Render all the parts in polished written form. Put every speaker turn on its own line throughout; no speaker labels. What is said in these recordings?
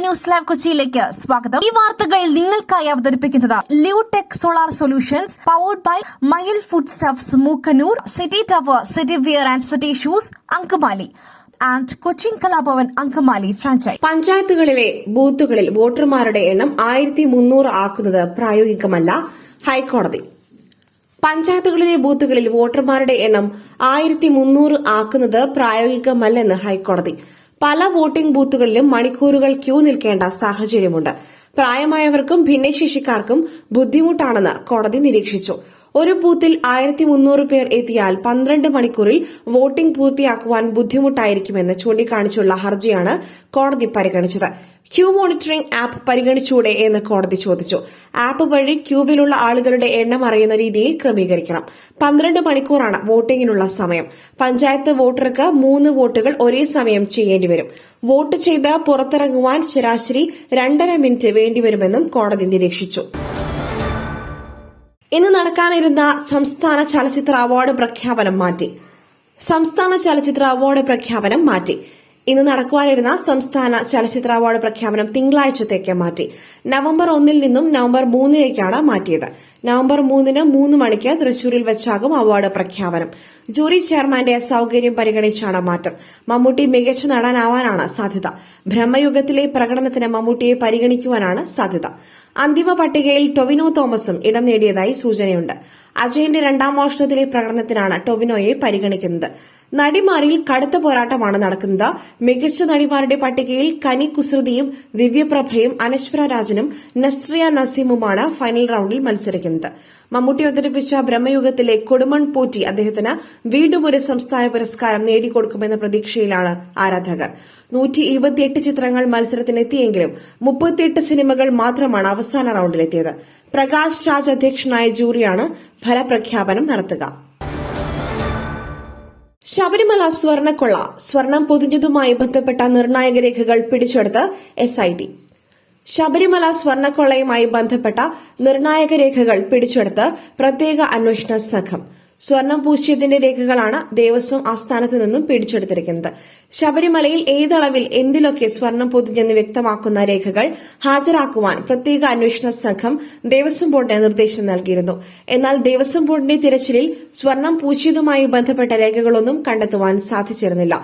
News live കൊച്ചിയിലേക്ക് സ്വാഗതം. ഈ വാർത്തകൾ നിങ്ങൾക്കായി അവതരിപ്പിക്കുന്നത് Lutech solar solutions, powered by Mayil food stuffs, Mookkannoor, city tower, city wear and city shoes, Angamaly and Cochin Kalabhavan Angamaly franchise.
പഞ്ചായത്തുകളിലെ ബൂത്തുകളിൽ വോട്ടർമാരുടെ എണ്ണം 1300 ആക്കുന്നത് പ്രായോഗികമല്ല, ഹൈക്കോടതി. പഞ്ചായത്തുകളിലെ ബൂത്തുകളിൽ വോട്ടർമാരുടെ എണ്ണം 1300 ആക്കുന്നത് പ്രായോഗികമല്ലെന്ന് ഹൈക്കോടതി. പല വോട്ടിംഗ് ബൂത്തുകളിലും മണിക്കൂറുകൾ ക്യൂ നിൽക്കേണ്ട സാഹചര്യമുണ്ട്. പ്രായമായവർക്കും ഭിന്നശേഷിക്കാർക്കും ബുദ്ധിമുട്ടാണെന്ന് കോടതി നിരീക്ഷിച്ചു. ഒരു ബൂത്തിൽ 1300 പേർ എത്തിയാൽ 12 മണിക്കൂറിൽ വോട്ടിംഗ് പൂർത്തിയാക്കുവാൻ ബുദ്ധിമുട്ടായിരിക്കുമെന്ന് ചൂണ്ടിക്കാണിച്ചുള്ള ഹർജിയാണ് കോടതി പരിഗണിച്ചത്. ക്യൂ മോണിറ്ററിംഗ് ആപ്പ് പരിഗണിച്ചൂടെ എന്ന് കോടതി ചോദിച്ചു. ആപ്പ് വഴി ക്യൂവിലുള്ള ആളുകളുടെ എണ്ണം അറിയുന്ന രീതിയിൽ ക്രമീകരിക്കണം. 12 മണിക്കൂറാണ് വോട്ടിംഗിനുള്ള സമയം. പഞ്ചായത്ത് വോട്ടർക്ക് 3 വോട്ടുകൾ ഒരേ സമയം ചെയ്യേണ്ടിവരും. വോട്ട് ചെയ്ത് പുറത്തിറങ്ങുവാൻ ശരാശരി 2.5 മിനിറ്റ് വേണ്ടിവരുമെന്നും കോടതി നിരീക്ഷിച്ചു. ഇന്ന് നടക്കാനിരുന്ന സംസ്ഥാന ചലച്ചിത്ര അവാർഡ് പ്രഖ്യാപനം മാറ്റി. ഇന്ന് നടക്കുവാനിരുന്ന സംസ്ഥാന ചലച്ചിത്ര അവാർഡ് പ്രഖ്യാപനം തിങ്കളാഴ്ചത്തേക്ക് മാറ്റി. നവംബർ 1 നിന്നും നവംബർ 3 മാറ്റിയത്. നവംബർ 3 3 മണിക്ക് തൃശൂരിൽ വെച്ചാകും അവാർഡ് പ്രഖ്യാപനം. ജൂറി ചെയർമാന്റെ സൌകര്യം പരിഗണിച്ചാണ് മാറ്റം. മമ്മൂട്ടി മികച്ച നടനാവാനാണ് സാധ്യത. ബ്രഹ്മയുഗത്തിലെ പ്രകടനത്തിന് മമ്മൂട്ടിയെ പരിഗണിക്കുവാനാണ് സാധ്യത. അന്തിമ പട്ടികയിൽ ടൊവിനോ തോമസും ഇടം നേടിയതായി സൂചനയുണ്ട്. അജയന്റെ 2ാം മോഷണത്തിലെ പ്രകടനത്തിനാണ് ടൊവിനോയെ പരിഗണിക്കുന്നത്. നടിമാരിൽ കടുത്ത പോരാട്ടമാണ് നടക്കുന്നത്. മികച്ച നടിമാരുടെ പട്ടികയിൽ കനി കുസൃതിയും ദിവ്യപ്രഭയും അനശ്വര രാജനും നസ്രിയ നസീമുമാണ് ഫൈനൽ റൌണ്ടിൽ മത്സരിക്കുന്നത്. മമ്മൂട്ടി അവതരിപ്പിച്ച ബ്രഹ്മയുഗത്തിലെ കൊടുമൺ പോറ്റി അദ്ദേഹത്തിന് വീണ്ടും ഒരു സംസ്ഥാന പുരസ്കാരം നേടിക്കൊടുക്കുമെന്ന പ്രതീക്ഷയിലാണ് ആരാധകർ. 128 ചിത്രങ്ങൾ മത്സരത്തിനെത്തിയെങ്കിലും 38 സിനിമകൾ മാത്രമാണ് അവസാന റൌണ്ടിലെത്തിയത്. പ്രകാശ് രാജ് അധ്യക്ഷനായ ജൂറിയാണ് ഫലപ്രഖ്യാപനം നടത്തുക. ശബരിമല സ്വർണ്ണക്കൊള്ള, സ്വർണം പൊതിഞ്ഞതുമായി ബന്ധപ്പെട്ട നിർണായക രേഖകൾ പിടിച്ചെടുത്ത് SIT. ശബരിമല സ്വർണ്ണക്കൊള്ളയുമായി ബന്ധപ്പെട്ട നിർണായക രേഖകൾ പിടിച്ചെടുത്ത് പ്രത്യേക അന്വേഷണ സംഘം. സ്വർണം പൂശിയതിന്റെ രേഖകളാണ് ദേവസ്വം ആസ്ഥാനത്ത് നിന്നും പിടിച്ചെടുത്തിരിക്കുന്നത്. ശബരിമലയിൽ ഏതളവിൽ എന്തിലൊക്കെ സ്വർണം പൊതിഞ്ഞെന്ന് വ്യക്തമാക്കുന്ന രേഖകൾ ഹാജരാക്കുവാൻ പ്രത്യേക അന്വേഷണ സംഘം ദേവസ്വം ബോർഡിന് നിർദ്ദേശം നൽകിയിരുന്നു. എന്നാൽ ദേവസ്വം ബോർഡിന്റെ തിരച്ചിലിൽ സ്വർണം പൂശിയതുമായി ബന്ധപ്പെട്ട രേഖകളൊന്നും കണ്ടെത്തുവാൻ സാധിച്ചിരുന്നില്ല.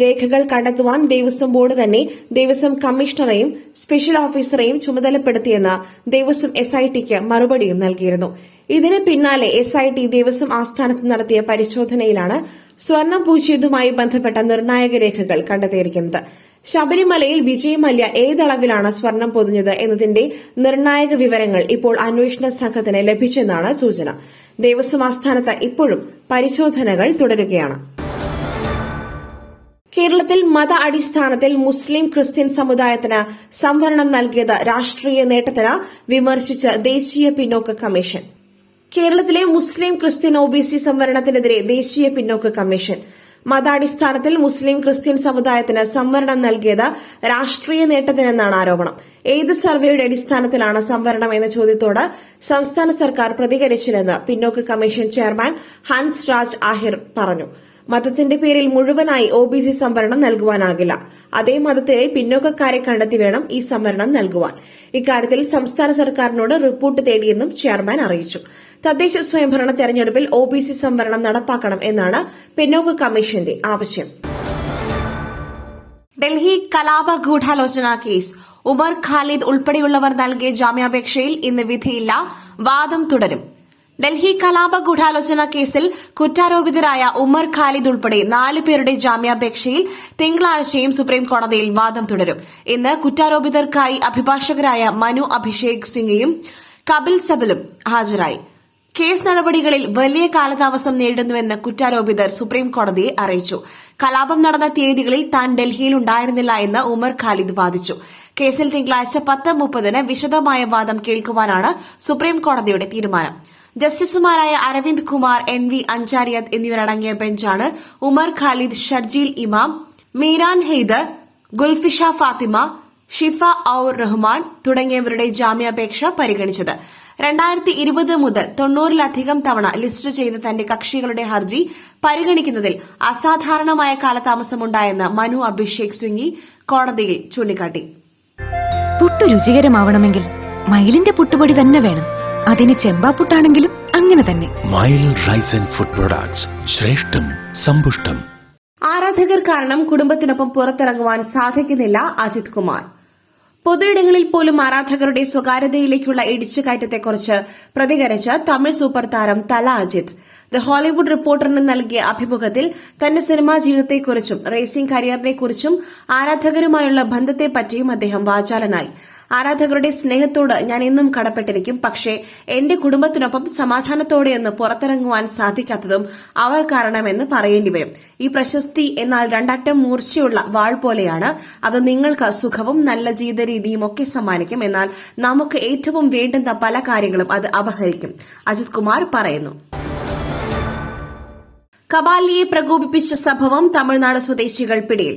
രേഖകൾ കണ്ടെത്തുവാൻ ദേവസ്വം ബോർഡ് തന്നെ ദേവസ്വം കമ്മീഷണറെയും സ്പെഷ്യൽ ഓഫീസറെയും ചുമതലപ്പെടുത്തിയെന്ന് ദേവസ്വം SITക്ക് മറുപടിയും നൽകിയിരുന്നു. ഇതിന് പിന്നാലെ SIT ദേവസ്വം ആസ്ഥാനത്ത് നടത്തിയ പരിശോധനയിലാണ് സ്വർണം പൂശിയതുമായി ബന്ധപ്പെട്ട നിർണായക രേഖകൾ കണ്ടെത്തിയിരിക്കുന്നത്. ശബരിമലയിൽ വിജയ് മല്യ ഏതളവിലാണ് സ്വർണം പൊതിഞ്ഞത് എന്നതിന്റെ നിർണായക വിവരങ്ങൾ ഇപ്പോൾ അന്വേഷണ സംഘത്തിന് ലഭിച്ചെന്നാണ് സൂചന. ദേവസ്വം ആസ്ഥാനത്ത് ഇപ്പോഴും പരിശോധനകൾ തുടരുകയാണ്. കേരളത്തിൽ മത അടിസ്ഥാനത്തിൽ മുസ്ലിം ക്രിസ്ത്യൻ സമുദായത്തിന് സംവരണം നൽകിയത് രാഷ്ട്രീയ നേട്ടത്തിന് വിമർശിച്ച് ദേശീയ പിന്നോക്ക കമ്മീഷൻ. കേരളത്തിലെ മുസ്ലിം ക്രിസ്ത്യൻ OBC സംവരണത്തിനെതിരെ ദേശീയ പിന്നോക്ക കമ്മീഷൻ. മതാടിസ്ഥാനത്തിൽ മുസ്ലിം ക്രിസ്ത്യൻ സമുദായത്തിന് സംവരണം നൽകിയത് രാഷ്ട്രീയ നേട്ടത്തിനെന്നാണ് ആരോപണം. ഏത് സർവേയുടെ അടിസ്ഥാനത്തിലാണ് സംവരണം എന്ന ചോദ്യത്തോട് സംസ്ഥാന സർക്കാർ പ്രതികരിച്ചില്ലെന്ന് പിന്നോക്ക കമ്മീഷൻ ചെയർമാൻ ഹൻസ് രാജ് ആഹിർ പറഞ്ഞു. മതത്തിന്റെ പേരിൽ മുഴുവനായി OBC സംവരണം നൽകുവാനാകില്ല. അതേ മതത്തിലെ പിന്നോക്കക്കാരെ കണ്ടെത്തി വേണം ഈ സംവരണം നൽകുവാൻ. ഇക്കാര്യത്തിൽ സംസ്ഥാന സർക്കാരിനോട് റിപ്പോർട്ട് തേടിയെന്നും ചെയർമാൻ അറിയിച്ചു. തദ്ദേശ സ്വയംഭരണ തെരഞ്ഞെടുപ്പിൽ OBC സംവരണം നടപ്പാക്കണം എന്നാണ് പിന്നോക്ക കമ്മീഷന്റെ ആവശ്യം. ഡൽഹി കലാപ ഗൂഢാലോചന കേസ്. ഉമർ ഖാലിദ് ഉൾപ്പെടെയുള്ളവർ നൽകിയ ജാമ്യാപേക്ഷയിൽ ഇന്ന് വിധിയില്ല, വാദം തുടരും. ഡൽഹി കലാപ ഗൂഢാലോചന കേസിൽ കുറ്റാരോപിതരായ ഉമർ ഖാലിദ് ഉൾപ്പെടെ 4 പേരുടെ ജാമ്യാപേക്ഷയിൽ തിങ്കളാഴ്ചയും സുപ്രീംകോടതിയിൽ വാദം തുടരും. ഇന്ന് കുറ്റാരോപിതർക്കായി അഭിഭാഷകരായ മനു അഭിഷേക് സിംഗും കപിൽ സബലും ഹാജരായി. കേസ് നടപടികളിൽ വലിയ കാലതാമസം നേരിടുന്നുവെന്ന് കുറ്റാരോപിതർ സുപ്രീംകോടതിയെ അറിയിച്ചു. കലാപം നടന്ന തീയതികളിൽ താൻ ഡൽഹിയിലുണ്ടായിരുന്നില്ല എന്ന് ഉമർ ഖാലിദ് വാദിച്ചു. കേസിൽ തിങ്കളാഴ്ച 10:30 വിശദമായ വാദം കേൾക്കുവാനാണ് സുപ്രീംകോടതിയുടെ തീരുമാനം. ജസ്റ്റിസുമാരായ അരവിന്ദ് കുമാർ, NV അഞ്ചാരിയത്ത് എന്നിവരടങ്ങിയ ബെഞ്ചാണ് ഉമർ ഖാലിദ്, ഷർജീൽ ഇമാം, മീരാൻ ഹെയ്ദർ, ഗുൽഫിഷ ഫാത്തിമ, ഷിഫ ഔർ റഹ്മാൻ തുടങ്ങിയവരുടെ ജാമ്യാപേക്ഷ പരിഗണിച്ചത്. 2020 മുതൽ 90-ലധികം തവണ ലിസ്റ്റ് ചെയ്ത തന്റെ കക്ഷികളുടെ ഹർജി പരിഗണിക്കുന്നതിൽ അസാധാരണമായ കാലതാമസമുണ്ടായെന്ന് മനു അഭിഷേക് സിംഗ്വി കോടതിയിൽ ചൂണ്ടിക്കാട്ടി.
പുട്ടു രുചികരമാവണമെങ്കിൽ മയിലിന്റെ പുട്ടുപൊടി തന്നെ വേണം. അതിന് ചെമ്പാപ്പുട്ടാണെങ്കിലും അങ്ങനെ തന്നെ.
മയിൽ റൈസ് ആൻഡ് ഫുഡ് പ്രൊഡക്ട്സ്, ശ്രേഷ്ഠം സമ്പുഷ്ടം.
ആരാധകർ കാരണം കുടുംബത്തിനൊപ്പം പുറത്തിറങ്ങുവാൻ സാധിക്കുന്നില്ല അജിത് കുമാർ. പൊതുയിടങ്ങളിൽ പോലും ആരാധകരുടെ സ്വകാര്യതയിലേക്കുള്ള ഇടിച്ചുകയറ്റത്തെക്കുറിച്ച് പ്രതികരിച്ച തമിഴ് സൂപ്പർ താരം തല അജിത് ദ ഹോളിവുഡ് റിപ്പോർട്ടറിന് നൽകിയ അഭിമുഖത്തിൽ തന്റെ സിനിമാ ജീവിതത്തെക്കുറിച്ചും റേസിംഗ് കരിയറിനെക്കുറിച്ചും ആരാധകരുമായുള്ള ബന്ധത്തെപ്പറ്റിയും അദ്ദേഹം വാചാലനായി. ആരാധകരുടെ സ്നേഹത്തോട് ഞാൻ എന്നും കടപ്പെട്ടിരിക്കും. പക്ഷേ എന്റെ കുടുംബത്തിനൊപ്പം സമാധാനത്തോടെയൊന്ന് പുറത്തിറങ്ങുവാൻ സാധിക്കാത്തതും അവർ കാരണമെന്ന് പറയേണ്ടി വരും. ഈ പ്രശസ്തി എന്നാൽ രണ്ടറ്റം മൂർച്ചയുള്ള വാൾ പോലെയാണ്. അത് നിങ്ങൾക്ക് സുഖവും നല്ല ജീവിത രീതിയും ഒക്കെ സമ്മാനിക്കും. എന്നാൽ നമുക്ക് ഏറ്റവും വേണ്ടുന്ന പല കാര്യങ്ങളും അത് അപഹരിക്കും, അജിത് കുമാർ പറയുന്നു. കബാലിയെ പ്രകോപിപ്പിച്ച സംഭവം തമിഴ്നാട് സ്വദേശികൾ പിടിയിൽ.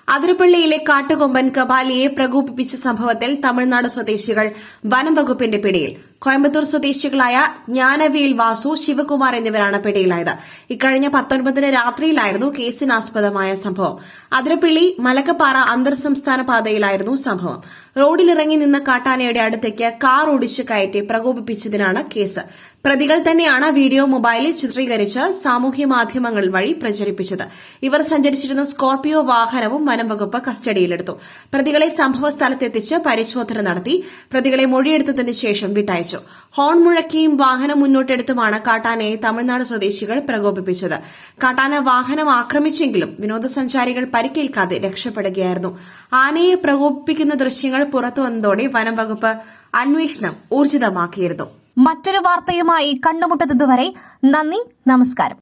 അതിരപ്പള്ളിയിലെ കാട്ടുകൊമ്പൻ കബാലിയെ പ്രകോപിപ്പിച്ച സംഭവത്തിൽ തമിഴ്നാട് സ്വദേശികൾ വനം വകുപ്പിന്റെ പിടിയിൽ. കോയമ്പത്തൂർ സ്വദേശികളായ ജ്ഞാനവേൽ വാസു, ശിവകുമാർ എന്നിവരാണ് പിടിയിലായത്. ഇക്കഴിഞ്ഞ 19 രാത്രിയിലായിരുന്നു കേസിനാസ്പദമായ സംഭവം. അതിരപ്പള്ളി മലക്കപ്പാറ അന്തർ സംസ്ഥാന പാതയിലായിരുന്നു സംഭവം. റോഡിലിറങ്ങി നിന്ന കാട്ടാനയുടെ അടുത്തേക്ക് കാർ ഓടിച്ചു കയറ്റി പ്രകോപിപ്പിച്ചതിനാണ് കേസ്. പ്രതികൾ തന്നെയാണ് വീഡിയോ മൊബൈലിൽ ചിത്രീകരിച്ച് സാമൂഹ്യ മാധ്യമങ്ങൾ വഴി പ്രചരിപ്പിച്ചത്. ഇവർ സഞ്ചരിച്ചിരുന്ന സ്കോർപിയോ വാഹനവും വനം വകുപ്പ് കസ്റ്റഡിയിലെടുത്തു. പ്രതികളെ സംഭവ സ്ഥലത്തെത്തിച്ച് പരിശോധന നടത്തി. പ്രതികളെ മൊഴിയെടുത്തതിന് ശേഷം വിട്ടയച്ചു. ഹോൺ മുഴക്കിയും വാഹനം മുന്നോട്ടെടുത്തുമാണ് കാട്ടാനയെ തമിഴ്നാട് സ്വദേശികൾ പ്രകോപിപ്പിച്ചത്. കാട്ടാന വാഹനം ആക്രമിച്ചെങ്കിലും വിനോദസഞ്ചാരികൾ പരിക്കേൽക്കാതെ രക്ഷപ്പെടുകയായിരുന്നു. ആനയെ പ്രകോപിപ്പിക്കുന്ന ദൃശ്യങ്ങൾ പുറത്തുവന്നതോടെ വനം വകുപ്പ് അന്വേഷണം ഊർജിതമാക്കിയിരുന്നു.
മറ്റൊരു വാർത്തയുമായി കണ്ടുമുട്ടുന്നതുവരെ നന്ദി, നമസ്കാരം.